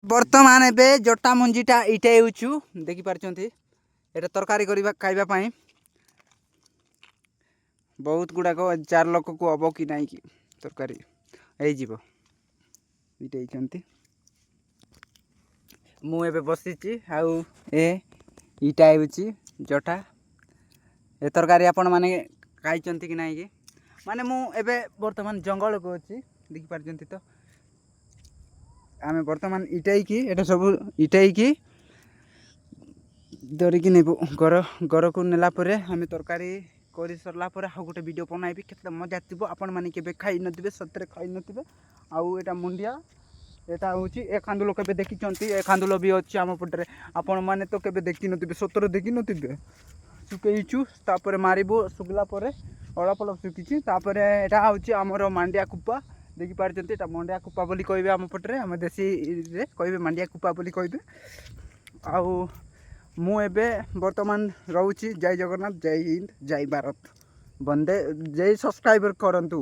बर्तमान एबे जटा मंजीटा इटे होचु देखि पारछंती एटा तरकारी करबा खाइबा पई बहुत गुड़ाक 4 लोक को हम कि ना कि तरकारी हो इटे मुझे बसी आउ इटा हूँ जटा ए तरकारी आपण मैंने खाई कि ना कि माने मुझे बर्तमान जंगल को अच्छी देखी पार्टी तो आम बर्तमान इटाई एटा सब इटाई धरिकी नेबू घर घर को नेला आम तरकारी कर सरला हाँ गोटे वीडियो बनाइबी केते मजा थी आपण मैंने के खाई नथिबे सतरे खाई नथिबे आउ एटा मुंडिया एटा हूँ ए खांदुल के देखी ए खांदुल भी अच्छी आम पटे आपण मैंने तो केबे देखी नथिबे सतरे देखी नथिबे सुकईचु तापर मारिबो सुखला अलप अलप सुखी तापर एटा हूँ आमर मांडिया कुपा देखी पार्टी एटा मांडिया कुपा बोली कहबे आम पटे आम देशी रे कहबे मांडिया कुपा बोली कहबे आउ मु एबे वर्तमान रहूची जय जगन्नाथ जय हिंद जय भारत बंदे जय सब्सक्राइबर करंतु।